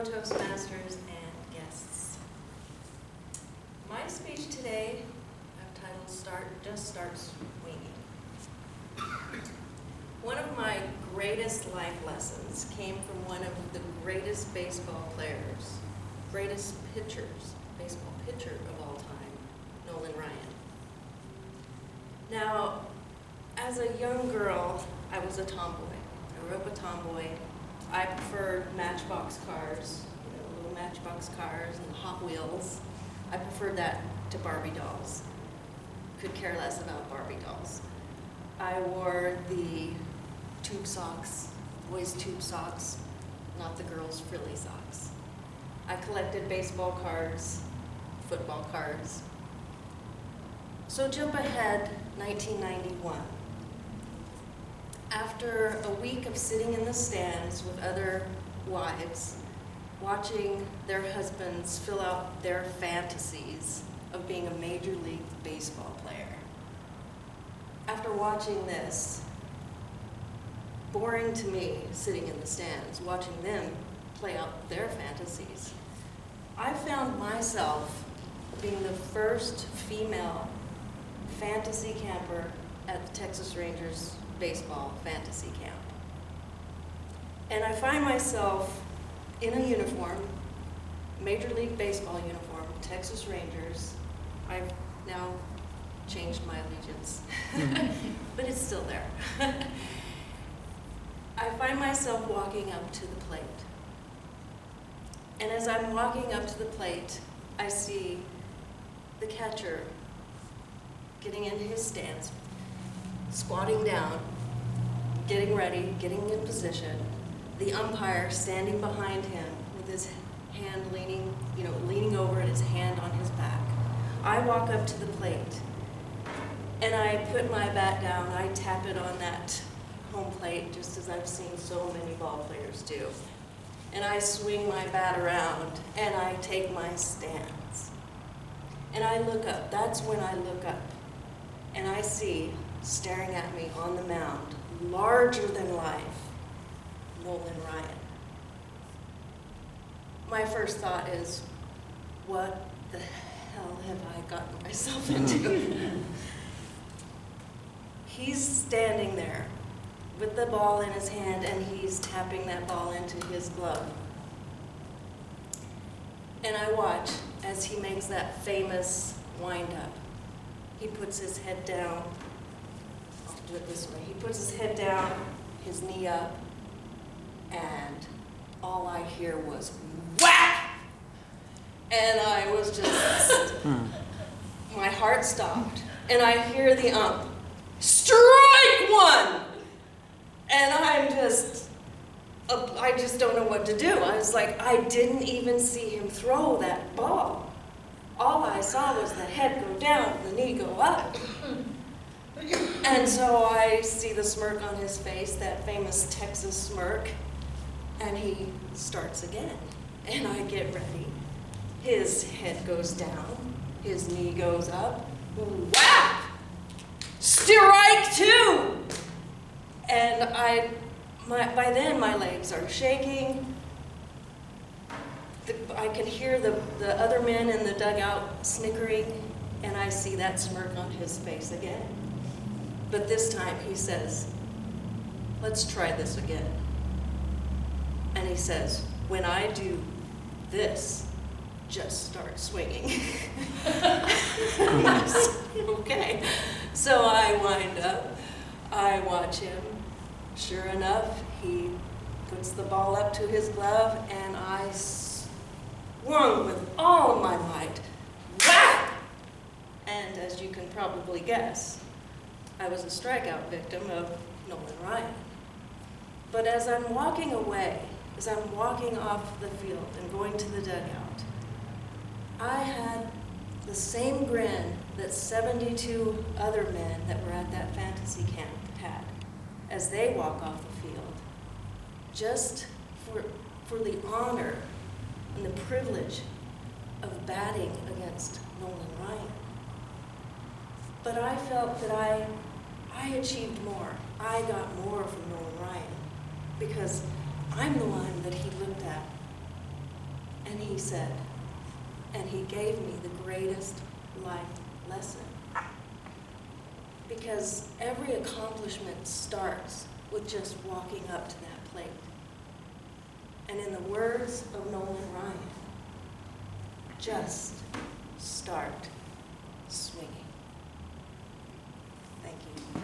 fellow Toastmasters and guests. My speech today, I've titled Just Start Swinging. One of my greatest life lessons came from one of the greatest baseball players, greatest baseball pitcher of all time, Nolan Ryan. Now, as a young girl, I was a tomboy. I grew up a tomboy. I preferred Matchbox cars, little Matchbox cars and Hot Wheels. I preferred that to Barbie dolls. Could care less about Barbie dolls. I wore the tube socks, boys' tube socks, not the girls' frilly socks. I collected baseball cards, football cards. So jump ahead, 1991. After a week of sitting in the stands with other wives, watching their husbands fill out their fantasies of being a Major League Baseball player. After watching this, boring to me, sitting in the stands, watching them play out their fantasies, I found myself being the first female fantasy camper at the Texas Rangers baseball fantasy camp. And I find myself in a uniform, Major League Baseball uniform, Texas Rangers. I've now changed my allegiance, but it's still there. I find myself walking up to the plate. And as I'm walking up to the plate, I see the catcher getting in his stance, squatting down, getting ready, getting in position, the umpire standing behind him with his hand leaning over and his hand on his back. I walk up to the plate and I put my bat down, I tap it on that home plate just as I've seen so many ball players do. And I swing my bat around and I take my stance. And I look up, that's when I look up. And I see, staring at me on the mound, larger than life, Nolan Ryan. My first thought is, what the hell have I gotten myself into? He's standing there with the ball in his hand and he's tapping that ball into his glove. And I watch as he makes that famous wind-up. He puts his head down. I'll do it this way. He puts his head down, his knee up, and all I hear was whack! And I was just, my heart stopped. And I hear the ump, strike one! And I just don't know what to do. I was like, I didn't even see him throw that ball. All I saw was the head go down, the knee go up. And so I see the smirk on his face, that famous Texas smirk, and he starts again. And I get ready. His head goes down, his knee goes up, whack! Strike two! And by then my legs are shaking. I can hear the other men in the dugout snickering, and I see that smirk on his face again. But this time he says, let's try this again. And he says, when I do this, just start swinging. Okay. So I wind up, I watch him. Sure enough, he puts the ball up to his glove, and I swung with all my might. Whack! And as you can probably guess, I was a strikeout victim of Nolan Ryan. But as I'm walking away, as I'm walking off the field and going to the dugout, I had the same grin that 72 other men that were at that fantasy camp had as they walk off the field, just for the honor and the privilege of batting against Nolan Ryan. But I felt that I achieved more. I got more from Nolan Ryan because I'm the one that he looked at And he said, and he gave me the greatest life lesson. Because every accomplishment starts with just walking up to that plate. And in the words of Nolan Ryan, just start swinging. Thank you.